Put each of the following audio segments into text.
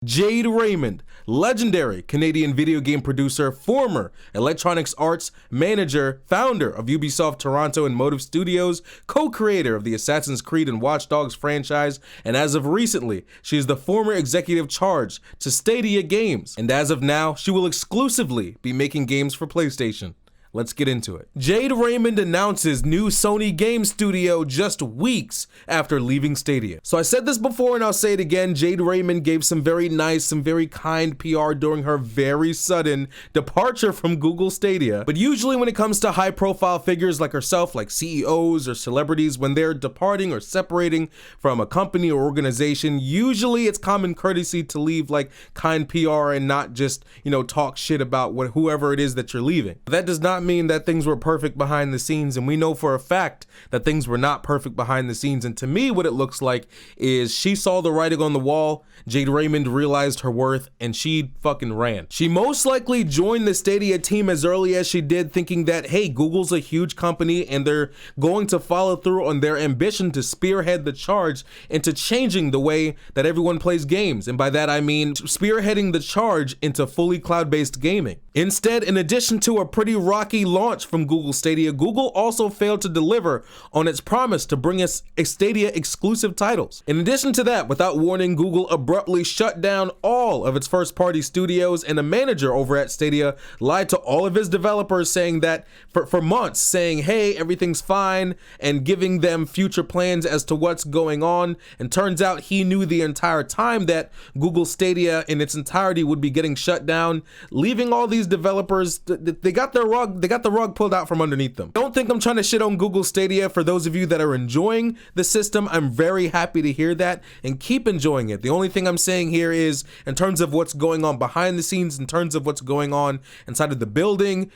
Jade Raymond, legendary Canadian video game producer, former Electronic Arts manager, founder of Ubisoft Toronto and Motive Studios, co-creator of the Assassin's Creed and Watch Dogs franchise, and as of recently, she is the former executive charge to Stadia Games, and as of now, she will exclusively be making games for PlayStation. Let's get into it. Jade Raymond announces new Sony game studio just weeks after leaving Stadia. So I said this before and I'll say it again, Jade Raymond gave some very nice, some very kind PR during her very sudden departure from Google Stadia. But usually when it comes to high profile figures like herself, like CEOs or celebrities, when they're departing or separating from a company or organization, usually it's common courtesy to leave like kind PR and not just, talk shit about whoever it is that you're leaving. That does not mean that things were perfect behind the scenes, and we know for a fact that things were not perfect behind the scenes. And to me, what it looks like is she saw the writing on the wall, Jade Raymond realized her worth, and she fucking ran. She most likely joined the Stadia team as early as she did, thinking that, hey, Google's a huge company and they're going to follow through on their ambition to spearhead the charge into changing the way that everyone plays games. And by that I mean spearheading the charge into fully cloud-based gaming. Instead, in addition to a pretty rocky launch from Google Stadia, Google also failed to deliver on its promise to bring us Stadia exclusive titles. In addition to that, without warning, Google abruptly shut down all of its first-party studios, and a manager over at Stadia lied to all of his developers, saying that for months, saying, hey, everything's fine, and giving them future plans as to what's going on. And turns out he knew the entire time that Google Stadia in its entirety would be getting shut down, leaving all these developers, they got the rug pulled out from underneath them. Don't think I'm trying to shit on Google Stadia. For those of you that are enjoying the system, I'm very happy to hear that, and keep enjoying it. The only thing I'm saying here is, in terms of what's going on behind the scenes, in terms of what's going on inside of the building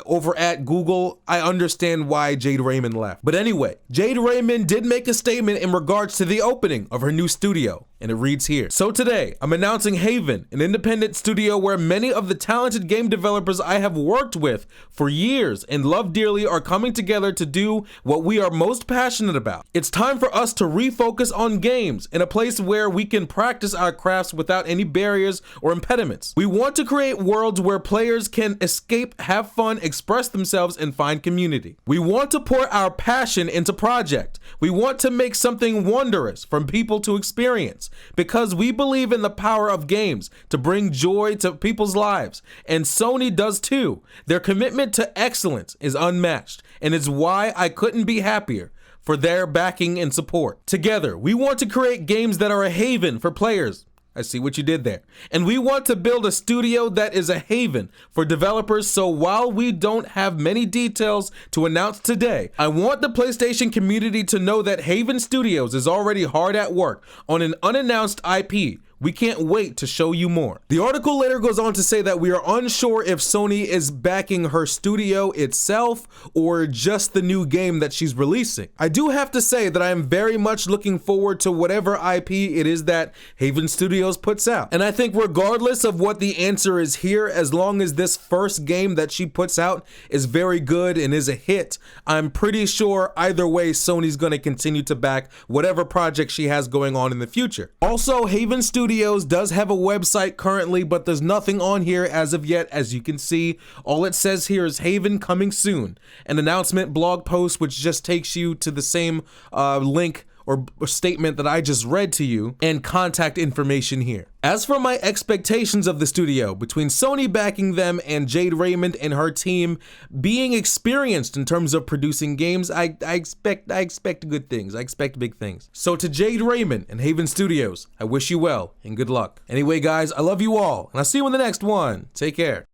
over at Google, I understand why Jade Raymond left. But anyway, Jade Raymond did make a statement in regards to the opening of her new studio, and it reads here. So today, I'm announcing Haven, an independent studio where many of the talented game developers I have worked with for years and love dearly are coming together to do what we are most passionate about. It's time for us to refocus on games in a place where we can practice our crafts without any barriers or impediments. We want to create worlds where players can escape, have fun, express themselves, and find community. We want to pour our passion into project. We want to make something wondrous from people to experience, because we believe in the power of games to bring joy to people's lives, and Sony does too. Their commitment to excellence is unmatched, and it's why I couldn't be happier for their backing and support. Together, we want to create games that are a haven for players. I see what you did there. And we want to build a studio that is a haven for developers. So while we don't have many details to announce today, I want the PlayStation community to know that Haven Studios is already hard at work on an unannounced IP. We can't wait to show you more. The article later goes on to say that we are unsure if Sony is backing her studio itself or just the new game that she's releasing. I do have to say that I am very much looking forward to whatever IP it is that Haven Studios puts out. And I think regardless of what the answer is here, as long as this first game that she puts out is very good and is a hit, I'm pretty sure either way Sony's gonna continue to back whatever project she has going on in the future. Also, Haven Studios does have a website currently, but there's nothing on here as of yet. As you can see, all it says here is Haven coming soon, an announcement blog post which just takes you to the same link or statement that I just read to you, and contact information here. As for my expectations of the studio, between Sony backing them and Jade Raymond and her team being experienced in terms of producing games, I expect good things. I expect big things. So to Jade Raymond and Haven Studios, I wish you well and good luck. Anyway, guys, I love you all, and I'll see you in the next one. Take care.